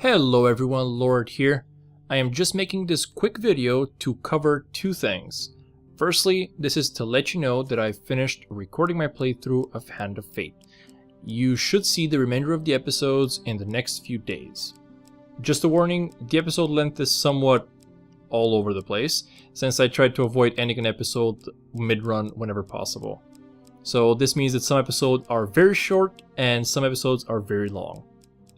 Hello everyone, Lord here. I am just making this quick video to cover two things. Firstly, this is to let you know that I've finished recording my playthrough of Hand of Fate. You should see the remainder of the episodes in the next few days. Just a warning, the episode length is somewhat all over the place, since I tried to avoid ending an episode mid-run whenever possible. So this means that some episodes are very short and some episodes are very long.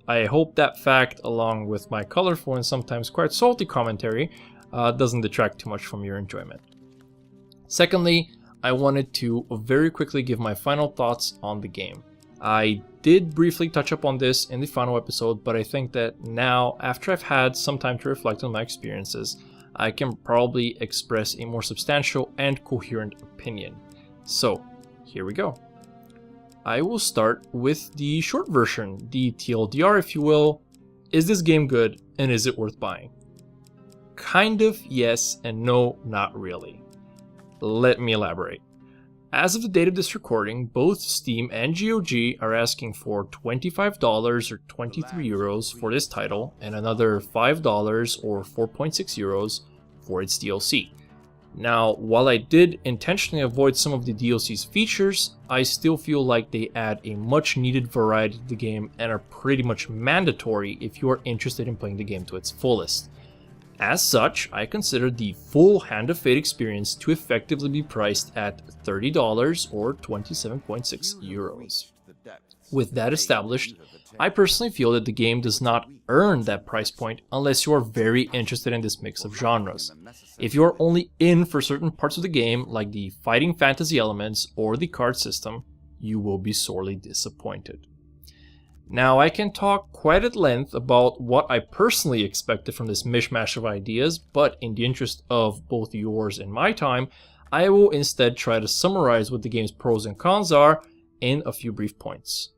I hope that fact, along with my colorful and sometimes quite salty commentary, doesn't detract too much from your enjoyment. Secondly, I wanted to very quickly give my final thoughts on the game. I did briefly touch upon this in the final episode, but I think that now, after I've had some time to reflect on my experiences, I can probably express a more substantial and coherent opinion. So, here we go. I will start with the short version, the TLDR if you will. Is this game good and is it worth buying? Kind of yes and no, not really. Let me elaborate. As of the date of this recording, both Steam and GOG are asking for $25 or 23 euros for this title and another $5 or 4.6 euros for its DLC. Now, while I did intentionally avoid some of the DLC's features, I still feel like they add a much needed variety to the game and are pretty much mandatory if you are interested in playing the game to its fullest. As such, I consider the full Hand of Fate experience to effectively be priced at $30 or 27.6 euros. With that established, I personally feel that the game does not earn that price point unless you are very interested in this mix of genres. If you are only in for certain parts of the game, like the fighting fantasy elements or the card system, you will be sorely disappointed. Now, I can talk quite at length about what I personally expected from this mishmash of ideas, but in the interest of both yours and my time, I will instead try to summarize what the game's pros and cons are in a few brief points.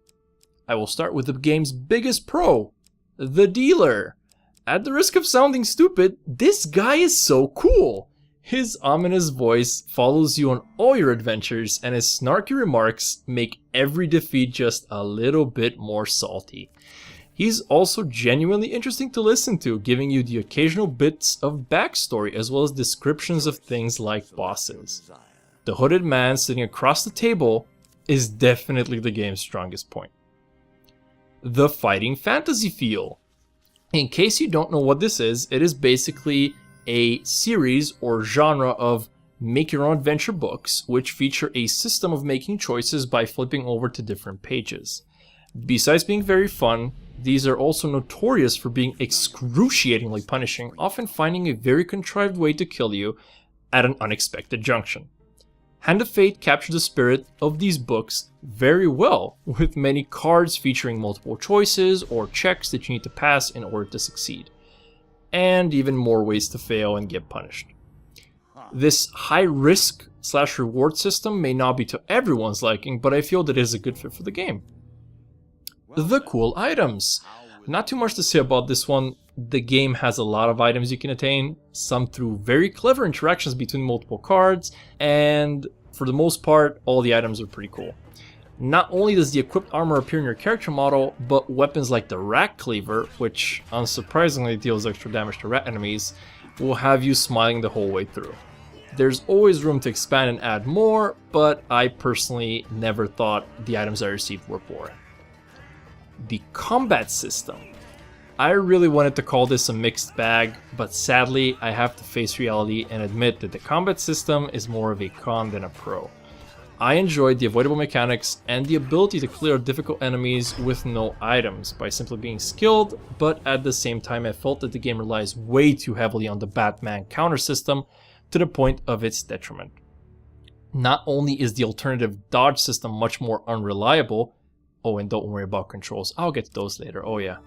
I will start with the game's biggest pro, the dealer. At the risk of sounding stupid, this guy is so cool. His ominous voice follows you on all your adventures, and his snarky remarks make every defeat just a little bit more salty. He's also genuinely interesting to listen to, giving you the occasional bits of backstory as well as descriptions of things like bosses. The hooded man sitting across the table is definitely the game's strongest point. The fighting fantasy feel. In case you don't know what this is, it is basically a series or genre of make-your-own adventure books which feature a system of making choices by flipping over to different pages. Besides being very fun, these are also notorious for being excruciatingly punishing, often finding a very contrived way to kill you at an unexpected junction. Hand of Fate captures the spirit of these books very well, with many cards featuring multiple choices or checks that you need to pass in order to succeed, and even more ways to fail and get punished. This high risk / reward system may not be to everyone's liking, but I feel that it is a good fit for the game. The cool items. Not too much to say about this one. The game has a lot of items you can attain, some through very clever interactions between multiple cards, and for the most part, all the items are pretty cool. Not only does the equipped armor appear in your character model, but weapons like the Rat Cleaver, which unsurprisingly deals extra damage to rat enemies, will have you smiling the whole way through. There's always room to expand and add more, but I personally never thought the items I received were boring. The combat system. I really wanted to call this a mixed bag, but sadly I have to face reality and admit that the combat system is more of a con than a pro. I enjoyed the avoidable mechanics and the ability to clear difficult enemies with no items by simply being skilled, but at the same time I felt that the game relies way too heavily on the Batman counter system to the point of its detriment. Not only is the alternative dodge system much more unreliable, oh, and don't worry about controls, I'll get to those later, oh yeah.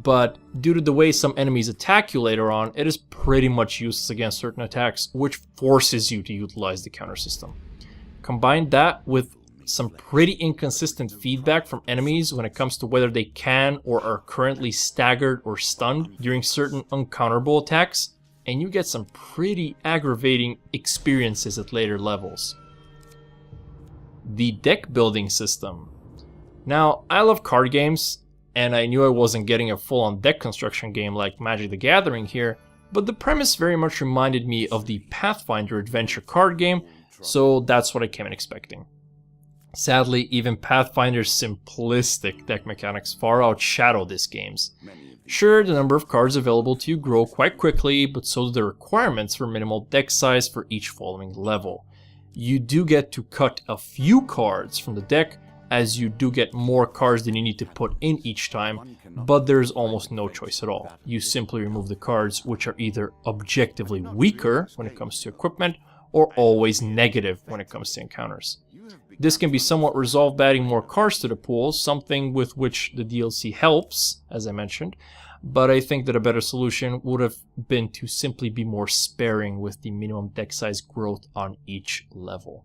But due to the way some enemies attack you later on, it is pretty much useless against certain attacks, which forces you to utilize the counter system. Combine that with some pretty inconsistent feedback from enemies when it comes to whether they can or are currently staggered or stunned during certain uncounterable attacks, and you get some pretty aggravating experiences at later levels. The deck building system. Now, I love card games, and I knew I wasn't getting a full-on deck construction game like Magic the Gathering here, but the premise very much reminded me of the Pathfinder adventure card game, so that's what I came in expecting. Sadly, even Pathfinder's simplistic deck mechanics far outshadow this game's. Sure, the number of cards available to you grow quite quickly, but so do the requirements for minimal deck size for each following level. You do get to cut a few cards from the deck, as you do get more cards than you need to put in each time, but there's almost no choice at all. You simply remove the cards which are either objectively weaker when it comes to equipment, or always negative when it comes to encounters. This can be somewhat resolved by adding more cards to the pool, something with which the DLC helps, as I mentioned, but I think that a better solution would have been to simply be more sparing with the minimum deck size growth on each level.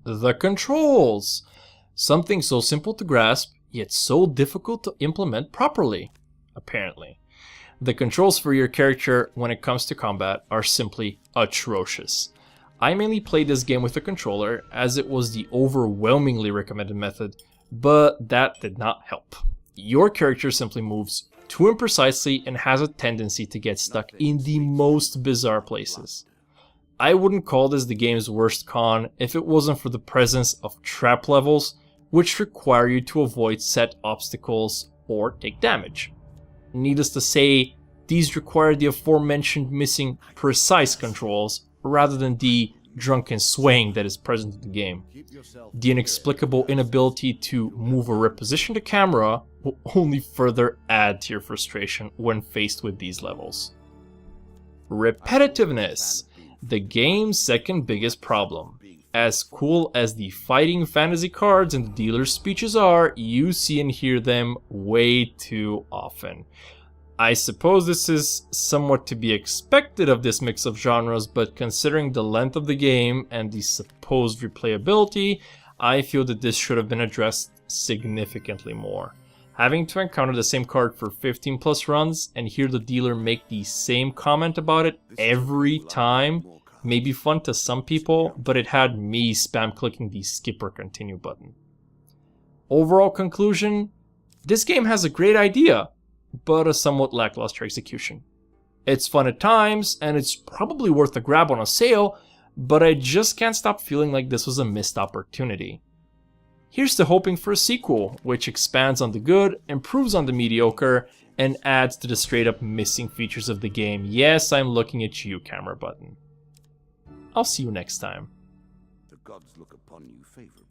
The controls! Something so simple to grasp, yet so difficult to implement properly, apparently. The controls for your character when it comes to combat are simply atrocious. I mainly played this game with a controller, as it was the overwhelmingly recommended method, but that did not help. Your character simply moves too imprecisely and has a tendency to get stuck in the most bizarre places. I wouldn't call this the game's worst con if it wasn't for the presence of trap levels, which require you to avoid set obstacles or take damage. Needless to say, these require the aforementioned missing precise controls, rather than the drunken swaying that is present in the game. The inexplicable inability to move or reposition the camera will only further add to your frustration when faced with these levels. Repetitiveness, the game's second biggest problem. As cool as the fighting fantasy cards and the dealer's speeches are, you see and hear them way too often. I suppose this is somewhat to be expected of this mix of genres, but considering the length of the game and the supposed replayability, I feel that this should have been addressed significantly more. Having to encounter the same card for 15 plus runs and hear the dealer make the same comment about it every time may be fun to some people, but it had me spam clicking the skip or continue button. Overall conclusion, this game has a great idea, but a somewhat lackluster execution. It's fun at times, and it's probably worth a grab on a sale, but I just can't stop feeling like this was a missed opportunity. Here's to hoping for a sequel, which expands on the good, improves on the mediocre, and adds to the straight up missing features of the game. Yes, I'm looking at you, camera button. I'll see you next time. The gods look upon you favorably.